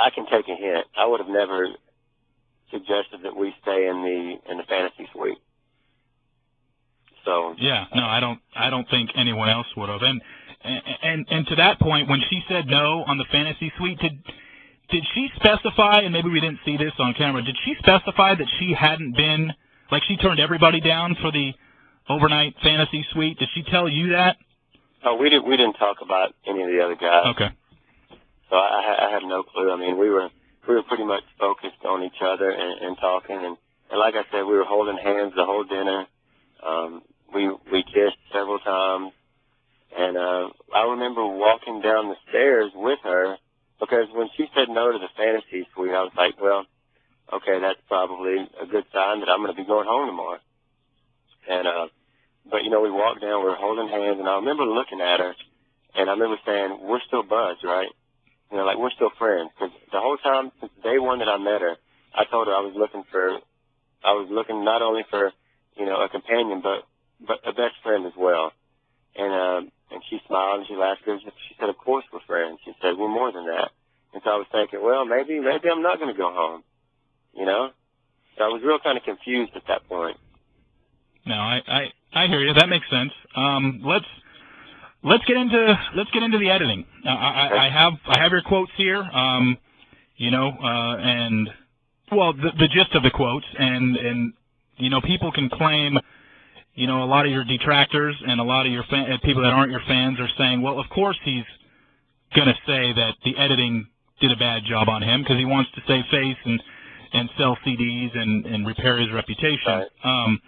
I can take a hint. I would have never suggested that we stay in the fantasy suite. So yeah, no, I don't think anyone else would have. And to that point, when she said no on the fantasy suite, did she specify? And maybe we didn't see this on camera. Did she specify that she hadn't been, like, she turned everybody down for the overnight fantasy suite? Did she tell you that? Oh, we didn't talk about any of the other guys. Okay. So I have no clue. I mean, we were pretty much focused on each other and talking, and like I said, we were holding hands the whole dinner. We kissed several times, and I remember walking down the stairs with her, because when she said no to the fantasy suite, I was like, well, okay, that's probably a good sign that I'm going to be going home tomorrow. And but you know, we walked down, we were holding hands, and I remember looking at her, and I remember saying, we're still buds, right? You know, like, we're still friends. Because the whole time, since day one that I met her, I told her I was looking not only for, you know, a companion, but a best friend as well. And she smiled and she laughed. She said, of course we're friends. She said, we're more than that. And so I was thinking, well, maybe I'm not going to go home, you know? So I was real kind of confused at that point. No, I hear you. That makes sense. Let's get into the editing. I have your quotes here. You know, and well, the gist of the quotes, and you know, people can claim, you know, a lot of your detractors and a lot of your people that aren't your fans are saying, well, of course he's going to say that the editing did a bad job on him because he wants to save face and sell CDs and repair his reputation. Right.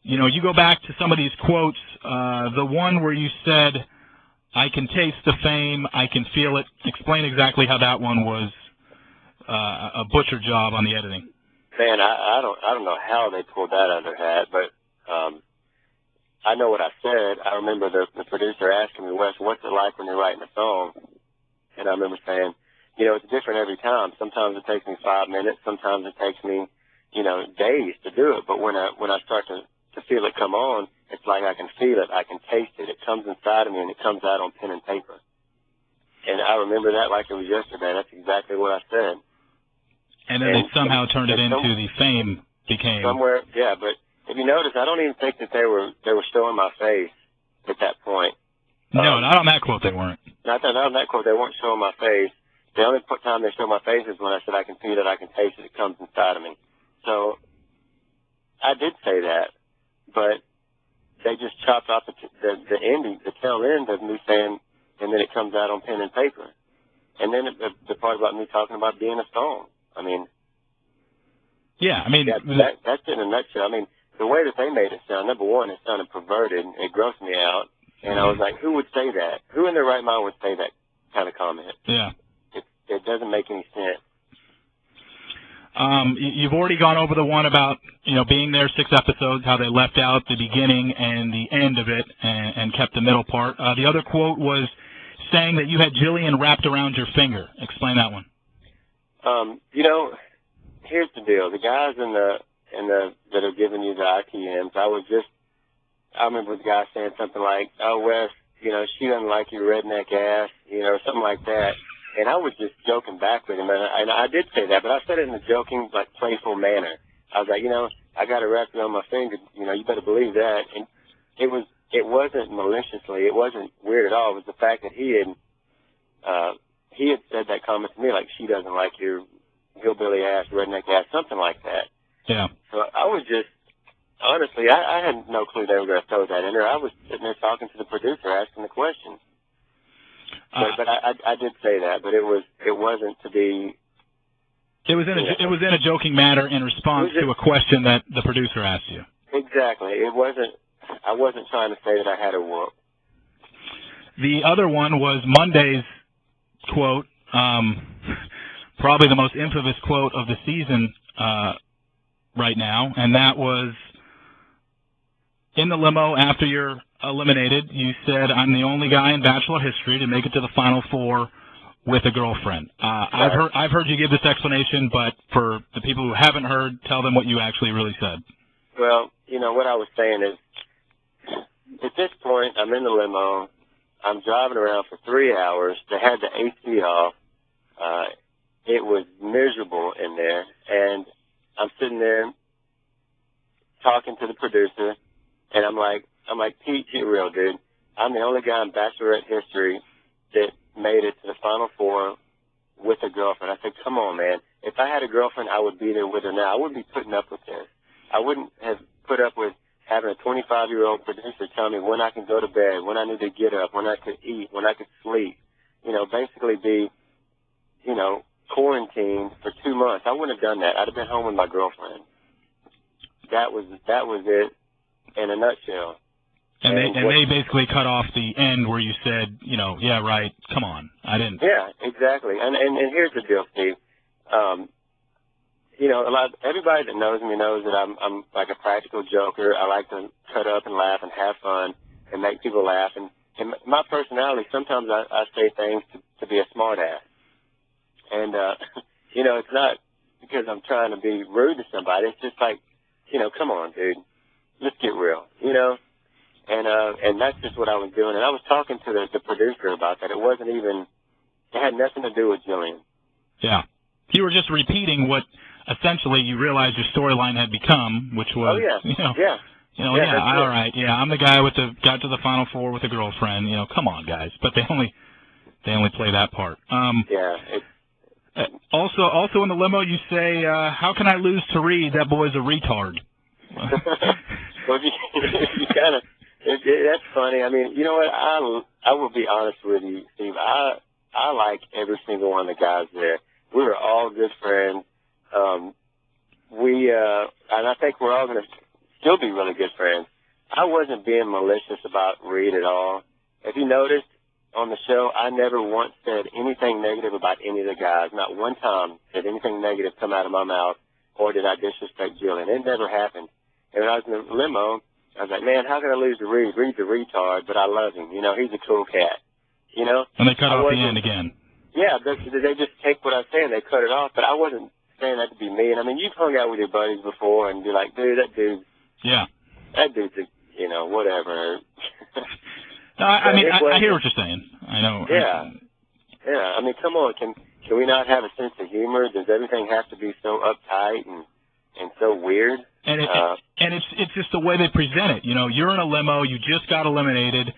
You know, you go back to some of these quotes, the one where you said, I can taste the fame, I can feel it. Explain exactly how that one was a butcher job on the editing. Man, I don't know how they pulled that out of their hat, but I know what I said. I remember the producer asking me, Wes, what's it like when you're writing a song? And I remember saying, you know, it's different every time. Sometimes it takes me 5 minutes. Sometimes it takes me, you know, days to do it. But when I start to feel it come on, it's like I can feel it. I can taste it. It comes inside of me, and it comes out on pen and paper. And I remember that like it was yesterday. That's exactly what I said. And then they somehow turned it into the fame became. Somewhere, yeah, but if you notice, I don't even think that they were showing my face at that point. No, not on that quote they weren't. Not on that quote, they weren't showing my face. The only time they showed my face is when I said I can feel it, I can taste it, it comes inside of me. So I did say that, but they just chopped off the ending, the tail end of me saying, and then it comes out on pen and paper. And then the part about me talking about being a song. I mean, yeah, I mean, that's it in a nutshell. I mean, the way that they made it sound, number one, it sounded perverted. It grossed me out. And I was like, who would say that? Who in their right mind would say that kind of comment? Yeah. It doesn't make any sense. You've already gone over the one about, you know, being there 6 episodes, how they left out the beginning and the end of it and kept the middle part. The other quote was saying that you had Jillian wrapped around your finger. Explain that one. You know, here's the deal. The guys that are giving you the ITMs, I remember the guy saying something like, oh, Wes, you know, she doesn't like your redneck ass, you know, or something like that. And I was just joking back with him, and I did say that, but I said it in a joking, like, playful manner. I was like, you know, I got to wrap it on my finger, you know, you better believe that. And it wasn't maliciously, it wasn't weird at all. It was the fact that he had said that comment to me, like, she doesn't like your hillbilly ass, redneck ass, something like that. Yeah. So I was just, honestly, I had no clue they were going to throw that in there. I was sitting there talking to the producer, asking the questions. But I did say that, but it wasn't to be. It was in a joking manner in response to a question that the producer asked you. Exactly. I wasn't trying to say that I had a whoop. The other one was Monday's quote, probably the most infamous quote of the season right now, and that was in the limo after you're eliminated. You said, "I'm the only guy in Bachelor history to make it to the Final Four with a girlfriend." I've heard you give this explanation, but for the people who haven't heard, tell them what you actually really said. Well, you know, what I was saying is, at this point, I'm in the limo. I'm driving around for 3 hours. They had the AC off. it was miserable in there, and I'm sitting there talking to the producer, and I'm like, Pete, get real, dude. I'm the only guy in Bachelorette history that made it to the Final Four with a girlfriend. I said, come on, man. If I had a girlfriend, I would be there with her now. I wouldn't be putting up with this. I wouldn't have put up with having a 25-year-old producer tell me when I can go to bed, when I need to get up, when I could eat, when I could sleep. You know, basically be, you know, quarantined for 2 months. I wouldn't have done that. I'd have been home with my girlfriend. That was it in a nutshell. And they basically cut off the end where you said, you know, yeah, right, come on. I didn't. Yeah, exactly. And here's the deal, Steve. You know, everybody that knows me knows that I'm like a practical joker. I like to cut up and laugh and have fun and make people laugh. And my personality, sometimes I say things to be a smart ass. And, you know, it's not because I'm trying to be rude to somebody. It's just like, you know, come on, dude. Let's get real, you know? And that's just what I was doing. And I was talking to the producer about that. It had nothing to do with Jillian. Yeah. You were just repeating what essentially you realized your storyline had become, which was, all right, yeah, I'm the guy got to the Final Four with a girlfriend. You know, come on, guys. But they only play that part. Also in the limo, you say, how can I lose to Reed? That boy's a retard. Well, you kind of, that's funny. I mean, you know what? I will be honest with you, Steve. I like every single one of the guys there. We were all good friends. And I think we're all going to still be really good friends. I wasn't being malicious about Reed at all. If you noticed on the show, I never once said anything negative about any of the guys. Not one time did anything negative come out of my mouth, or did I disrespect Jillian. It never happened. And when I was in the limo, I was like, man, how can I lose to Reed? Reed's a retard, but I love him. You know, he's a cool cat. You know? And they cut off the end again. Yeah, they just take what I say and they cut it off. But I wasn't saying that to be mean. I mean, you've hung out with your buddies before and be like, dude, that dude's you know, whatever. No, I mean, I hear what you're saying. I know. Yeah. Yeah. I mean, come on. Can we not have a sense of humor? Does everything have to be so uptight and so weird? And it's just the way they present it. You know, you're in a limo, you just got eliminated,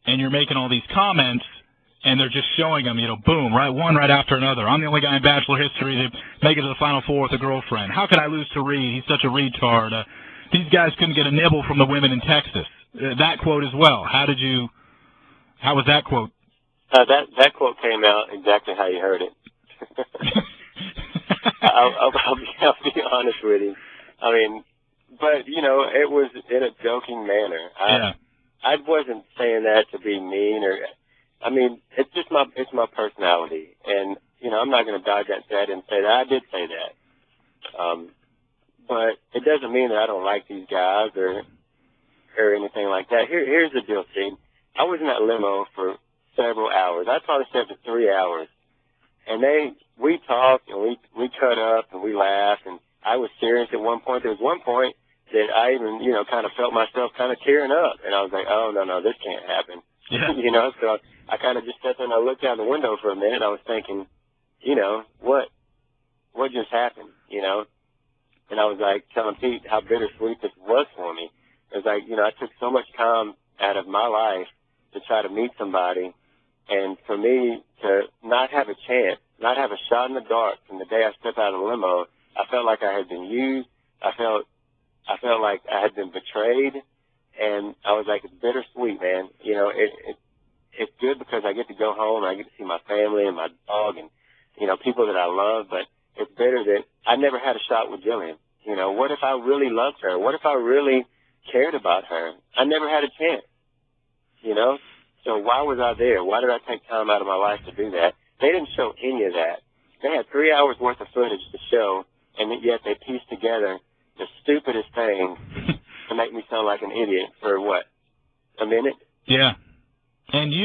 and you're making all these comments, and they're just showing them, you know, boom, one right after another. I'm the only guy in Bachelor history to make it to the Final Four with a girlfriend. How could I lose to Reed? He's such a retard. These guys couldn't get a nibble from the women in Texas. That quote as well. How was that quote? That quote came out exactly how you heard it. I'll be honest with you. I mean, but, you know, it was in a joking manner. I wasn't saying that to be mean I mean, it's my personality. And, you know, I'm not going to dodge that and say that. I did say that. But it doesn't mean that I don't like these guys or anything like that. Here's the deal, Steve. I was in that limo for several hours. I probably stayed for 3 hours. And we talked and we cut up and we laughed, and I was serious at one point. There was one point that I even, you know, kind of felt myself kind of tearing up, and I was like, oh, no, this can't happen. Yeah. You know, so I kind of just sat there and I looked out the window for a minute. I was thinking, you know, what just happened, you know? And I was like telling Pete how bittersweet this was for me. It was like, you know, I took so much time out of my life to try to meet somebody, and for me to not have a chance, not have a shot in the dark from the day I stepped out of the limo, I felt like I had been used. I felt like I had been betrayed, and I was like, it's bittersweet, man. You know, it's good because I get to go home and I get to see my family and my dog and, you know, people that I love, but it's bitter that I never had a shot with Jillian. You know, what if I really loved her? What if I really cared about her? I never had a chance, you know? So why was I there? Why did I take time out of my life to do that? They didn't show any of that. They had 3 hours worth of footage to show, and yet they pieced together the stupidest thing to make me sound like an idiot for, what, a minute? Yeah. And